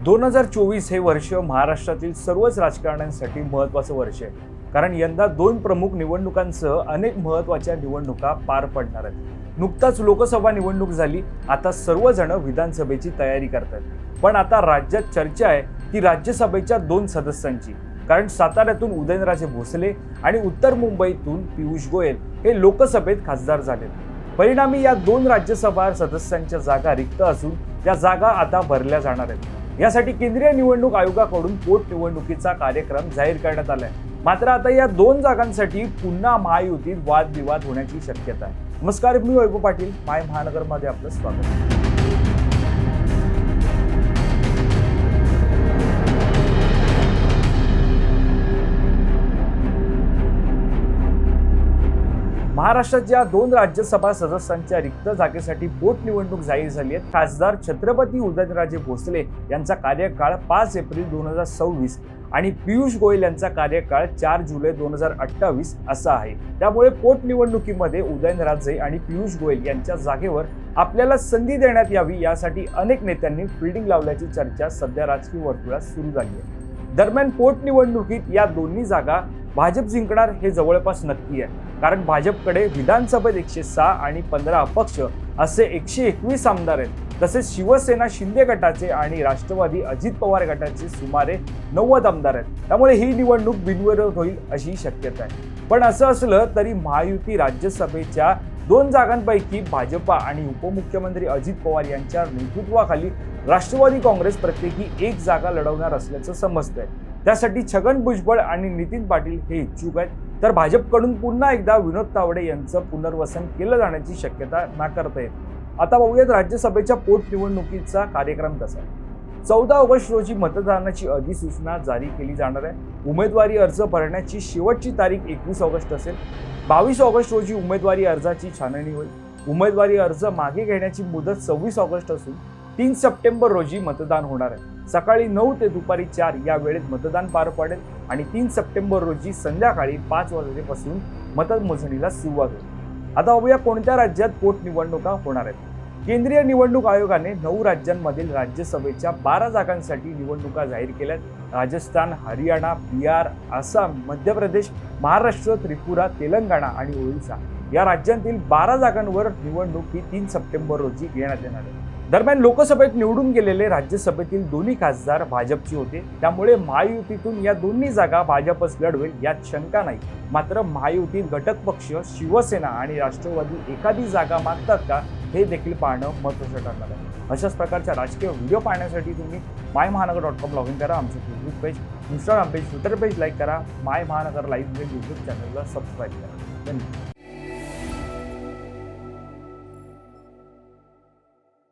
2024 हे वर्ष महाराष्ट्रातील सर्वच राजकारण्यांसाठी महत्त्वाचं वर्ष आहे. कारण यंदा दोन प्रमुख निवडणुकांसह अनेक महत्त्वाच्या निवडणुका पार पडणार आहेत. नुकताच लोकसभा निवडणूक झाली, आता सर्वजण विधानसभेची तयारी करतात. पण आता राज्यात चर्चा आहे ती राज्यसभेच्या 2 सदस्यांची. कारण साताऱ्यातून उदयनराजे भोसले आणि उत्तर मुंबईतून पियुष गोयल हे लोकसभेत खासदार झालेत. परिणामी या 2 राज्यसभा सदस्यांच्या जागा रिक्त असून त्या जागा आता भरल्या जाणार आहेत. यासाठी केंद्रीय निवडणूक आयोगाकडून पोटनिवडणुकीचा कार्यक्रम जाहीर करण्यात आलाय. मात्र आता या 2 जागांसाठी पुन्हा महायुतीत वादविवाद होण्याची शक्यता आहे. नमस्कार, मी वैभव पाटील, माय महानगरमध्ये आपलं स्वागत आहे. महाराष्ट्राच्या 2 राज्यसभा सदस्यांच्या रिक्त जागेसाठी पोटनिवडणूक जाहीर झाली आहे. खासदार छत्रपती उदयनराजे भोसले यांचा कार्यकाळ 5 एप्रिल 2026 आणि पियुष गोयल यांचा कार्यकाळ 4 जुलै 2028 असा आहे. त्यामुळे पोटनिवडणुकीमध्ये उदयनराजे आणि पियुष गोयल यांच्या जागेवर आपल्याला संधी देण्यात यावी यासाठी अनेक नेत्यांनी फिल्डिंग लावल्याची चर्चा सध्या राजकीय वर्तुळात सुरू झाली आहे. दरम्यान पोटनिवडणुकीत या दोन्ही जागा भाजप जिंकणार हे जवळपास नक्की आहे. कारण भाजपकडे विधानसभेत 106 आणि 15 अपक्ष असे 121 आमदार आहेत. तसेच शिवसेना शिंदे गटाचे आणि राष्ट्रवादी अजित पवार गटाचे सुमारे 90 आमदार आहेत. त्यामुळे ही निवडणूक बिनविरोध होईल अशी शक्यता आहे. पण असं असलं तरी महायुती राज्यसभेच्या 2 जागांपैकी भाजपा आणि उपमुख्यमंत्री अजित पवार यांच्या नेतृत्वाखाली राष्ट्रवादी काँग्रेस प्रत्येकी 1 जागा लढवणार असल्याचं समजतंय. त्यासाठी छगन भुजबळ आणि नितीन पाटील हे इच्छुक आहेत. तर भाजपकडून पुन्हा एकदा विनोद तावडे यांचं पुनर्वसन केलं जाण्याची शक्यता नाकारता येते. आता बघूयात राज्यसभेच्या पोटनिवडणुकीचा कार्यक्रम कसा आहे. 14 ऑगस्ट रोजी मतदानाची अधिसूचना जारी केली जाणार आहे. उमेदवारी अर्ज भरण्याची शेवटची तारीख 21 ऑगस्ट असेल. 22 ऑगस्ट रोजी उमेदवारी अर्जाची छाननी होईल. उमेदवारी अर्ज मागे घेण्याची मुदत 26 ऑगस्ट असून 3 सप्टेंबर रोजी मतदान होणार आहे. सकाळी 9 ते दुपारी 4 या वेळेत मतदान पार पडेल आणि 3 सप्टेंबर रोजी संध्याकाळी 5 वाजेपासून मतमोजणीला सुरुवात होईल. आता बघूया कोणत्या राज्यात पोटनिवडणुका होणार आहेत. केंद्रीय निवडणूक आयोगाने 9 राज्यांमधील राज्यसभेच्या 12 जागांसाठी निवडणुका जाहीर केल्यात. राजस्थान, हरियाणा, बिहार, आसाम, मध्य प्रदेश, महाराष्ट्र, त्रिपुरा, तेलंगणा आणि ओडिशा या राज्यांतील 12 जागांवर निवडणूक ही 3 सप्टेंबर रोजी घेण्यात येणार आहे. दरम्यान लोकसभेत निवडून गेलेले राज्यसभेतील दोन्ही खासदार भाजपचे होते. त्यामुळे महायुतीतून या दोन्ही जागा भाजपच लढवेल यात शंका नाही. मात्र महायुतीत घटक पक्ष शिवसेना आणि राष्ट्रवादी एखादी जागा मागतात का हे देखील पाहणं महत्त्वाचं ठरणार आहे. अशाच प्रकारच्या राजकीय व्हिडिओ पाहण्यासाठी तुम्ही mymahannagar.com लॉग इन करा. आमचं Facebook page, Instagram page, Twitter page like करा. माय महानगर लाईव्ह यूट्यूब चॅनलला सबस्क्राईब करा. धन्यवाद.